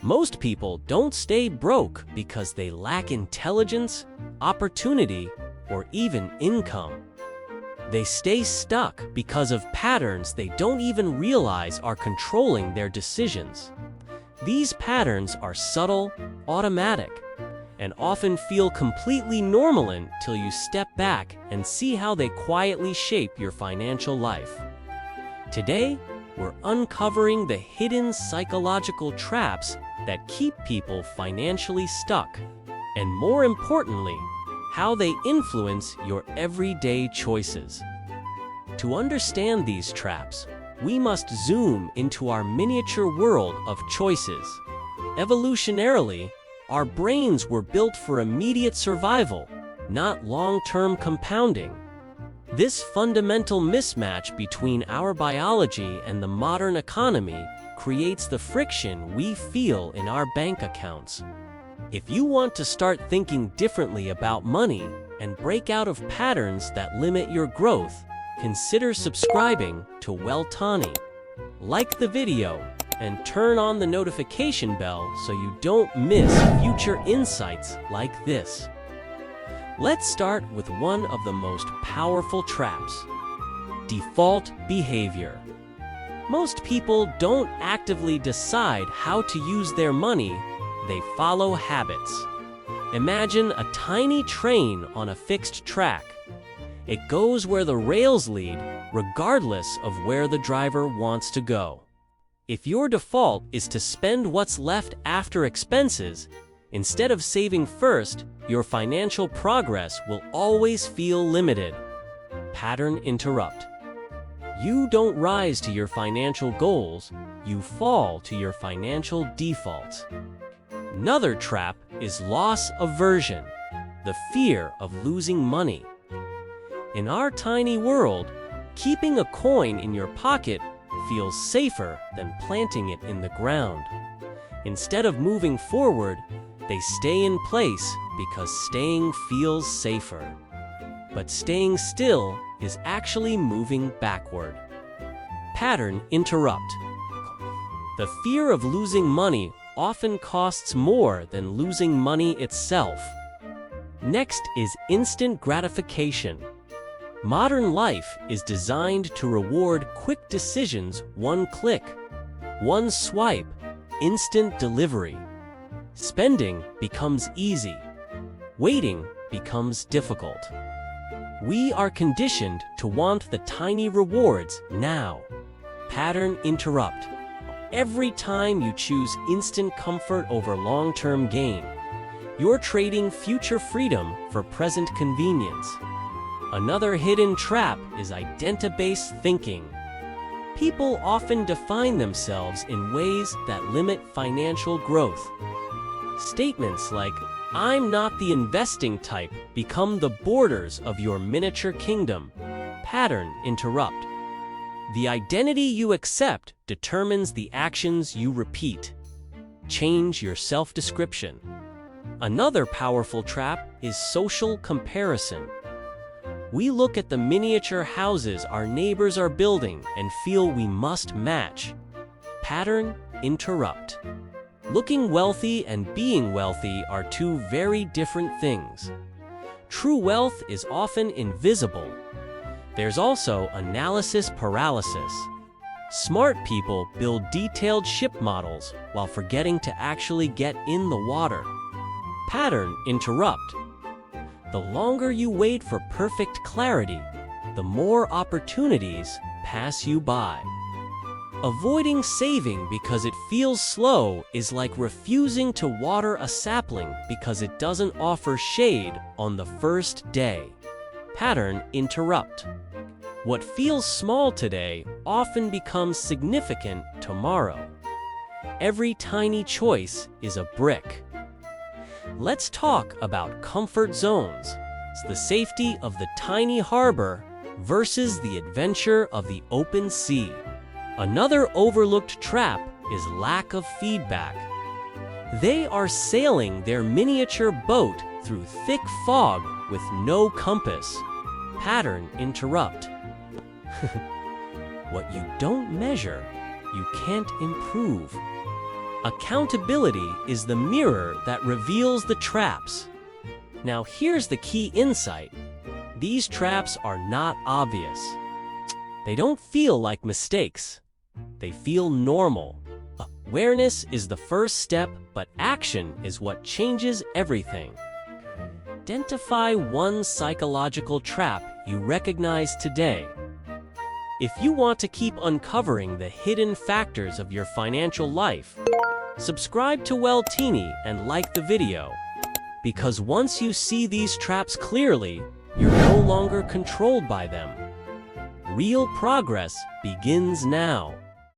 Most people don't stay broke because they lack intelligence, opportunity, or even income. They stay stuck because of patterns they don't even realize are controlling their decisions. These patterns are subtle, automatic, and often feel completely normal until you step back and see how they quietly shape your financial life. Today, we're uncovering the hidden psychological traps that keep people financially stuck, and more importantly, how they influence your everyday choices. To understand these traps, we must zoom into our miniature world of choices. Evolutionarily, our brains were built for immediate survival, not long-term compounding. This fundamental mismatch between our biology and the modern economy creates the friction we feel in our bank accounts. If you want to start thinking differently about money and break out of patterns that limit your growth, consider subscribing to Wealtiny. Like the video and turn on the notification bell so you don't miss future insights like this. Let's start with one of the most powerful traps: default behavior. Most people don't actively decide how to use their money, they follow habits. Imagine a tiny train on a fixed track. It goes where the rails lead, regardless of where the driver wants to go. If your default is to spend what's left after expenses, instead of saving first, your financial progress will always feel limited. Pattern interrupt. You don't rise to your financial goals, you fall to your financial defaults. Another trap is loss aversion, the fear of losing money. In our tiny world, keeping a coin in your pocket feels safer than planting it in the ground. Instead of moving forward, they stay in place because staying feels safer. But staying still is actually moving backward. Pattern interrupt. The fear of losing money often costs more than losing money itself. Next is instant gratification. Modern life is designed to reward quick decisions, one click, one swipe, instant delivery. Spending becomes easy. Waiting becomes difficult. We are conditioned to want the tiny rewards now. Pattern interrupt. Every time you choose instant comfort over long-term gain, you're trading future freedom for present convenience. Another hidden trap is identity-based thinking. People often define themselves in ways that limit financial growth. Statements like, "I'm not the investing type," become the borders of your miniature kingdom. Pattern interrupt. The identity you accept determines the actions you repeat. Change your self-description. Another powerful trap is social comparison. We look at the miniature houses our neighbors are building and feel we must match. Pattern interrupt. Looking wealthy and being wealthy are two very different things. True wealth is often invisible. There's also analysis paralysis. Smart people build detailed ship models while forgetting to actually get in the water. Pattern interrupt. The longer you wait for perfect clarity, the more opportunities pass you by. Avoiding saving because it feels slow is like refusing to water a sapling because it doesn't offer shade on the first day. Pattern interrupt. What feels small today often becomes significant tomorrow. Every tiny choice is a brick. Let's talk about comfort zones. It's the safety of the tiny harbor versus the adventure of the open sea. Another overlooked trap is lack of feedback. They are sailing their miniature boat through thick fog with no compass. Pattern interrupt. What you don't measure, you can't improve. Accountability is the mirror that reveals the traps. Now here's the key insight. These traps are not obvious. They don't feel like mistakes. They feel normal. Awareness is the first step, but action is what changes everything. Identify one psychological trap you recognize today. If you want to keep uncovering the hidden factors of your financial life, subscribe to Wealtiny and like the video. Because once you see these traps clearly, you're no longer controlled by them. Real progress begins now.